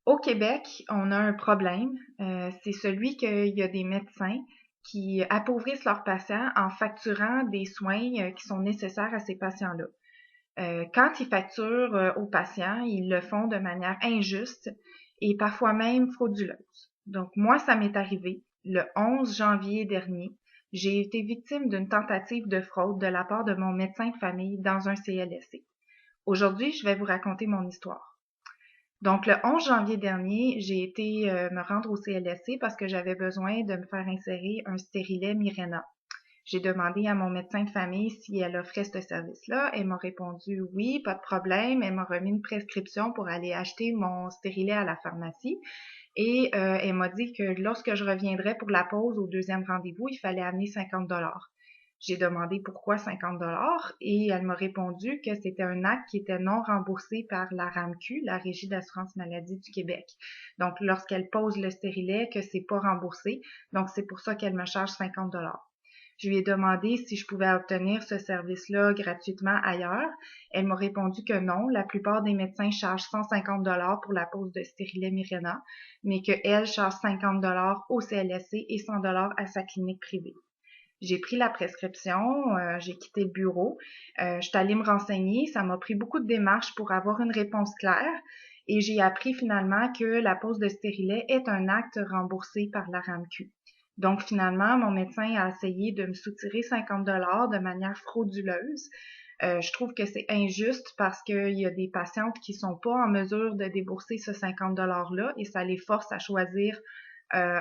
Au Québec, on a un problème, c'est celui qu'il y a des médecins qui appauvrissent leurs patients en facturant des soins qui sont nécessaires à ces patients-là. Quand ils facturent aux patients, ils le font de manière injuste et parfois même frauduleuse. Donc moi, ça m'est arrivé le 11 janvier dernier. J'ai été victime d'une tentative de fraude de la part de mon médecin de famille dans un CLSC. Aujourd'hui, je vais vous raconter mon histoire. Donc, le 11 janvier dernier, j'ai été me rendre au CLSC parce que j'avais besoin de me faire insérer un stérilet Mirena. J'ai demandé à mon médecin de famille si elle offrait ce service-là. Elle m'a répondu oui, pas de problème. Elle m'a remis une prescription pour aller acheter mon stérilet à la pharmacie. Et elle m'a dit que lorsque je reviendrais pour la pause au deuxième rendez-vous, il fallait amener 50 $. J'ai demandé pourquoi 50 $ et elle m'a répondu que c'était un acte qui était non remboursé par la RAMQ, la Régie d'assurance maladie du Québec. Donc, lorsqu'elle pose le stérilet, que c'est pas remboursé. Donc, c'est pour ça qu'elle me charge 50 $. Je lui ai demandé si je pouvais obtenir ce service-là gratuitement ailleurs. Elle m'a répondu que non. La plupart des médecins chargent 150 $ pour la pose de stérilet Mirena, mais qu'elle charge 50 $ au CLSC et 100 $ à sa clinique privée. J'ai pris la prescription, j'ai quitté le bureau, je suis allée me renseigner, ça m'a pris beaucoup de démarches pour avoir une réponse claire et j'ai appris finalement que la pose de stérilet est un acte remboursé par la RAMQ. Donc finalement, mon médecin a essayé de me soutirer 50 $ de manière frauduleuse. Je trouve que c'est injuste parce qu'il y a des patientes qui sont pas en mesure de débourser ce 50 $ là et ça les force à choisir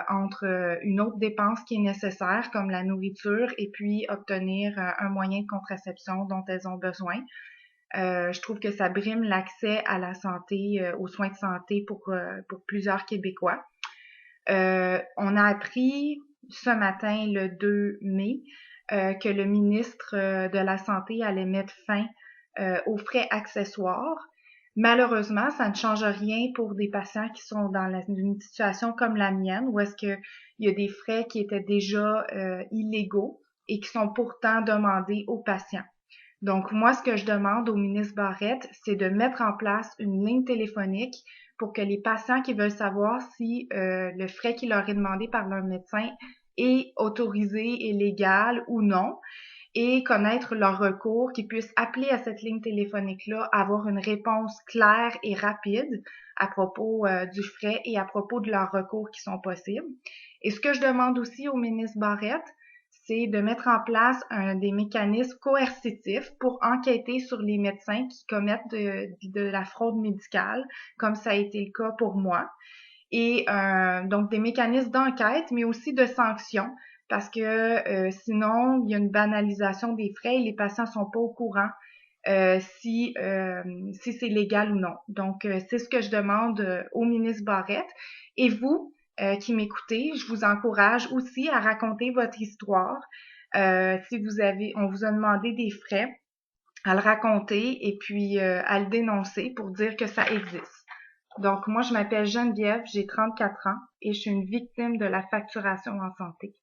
entre une autre dépense qui est nécessaire, comme la nourriture, et puis obtenir un moyen de contraception dont elles ont besoin. Je trouve que ça brime l'accès à la santé, aux soins de santé pour plusieurs Québécois. On a appris ce matin, le 2 mai, que le ministre de la Santé allait mettre fin aux frais accessoires. Malheureusement, ça ne change rien pour des patients qui sont dans une situation comme la mienne, où est-ce qu'il y a des frais qui étaient déjà illégaux et qui sont pourtant demandés aux patients. Donc, moi, ce que je demande au ministre Barrette, c'est de mettre en place une ligne téléphonique pour que les patients qui veulent savoir si le frais qui leur est demandé par leur médecin est autorisé et légal ou non, et connaître leur recours, qu'ils puissent appeler à cette ligne téléphonique-là, avoir une réponse claire et rapide à propos du frais et à propos de leurs recours qui sont possibles. Et ce que je demande aussi au ministre Barrette, c'est de mettre en place des mécanismes coercitifs pour enquêter sur les médecins qui commettent de la fraude médicale, comme ça a été le cas pour moi. Et donc des mécanismes d'enquête, mais aussi de sanctions, parce que sinon, il y a une banalisation des frais et les patients sont pas au courant si c'est légal ou non. Donc, c'est ce que je demande au ministre Barrette. Et vous, qui m'écoutez, je vous encourage aussi à raconter votre histoire. Si on vous a demandé des frais, à le raconter et puis à le dénoncer pour dire que ça existe. Donc, moi, je m'appelle Geneviève, j'ai 34 ans et je suis une victime de la facturation en santé.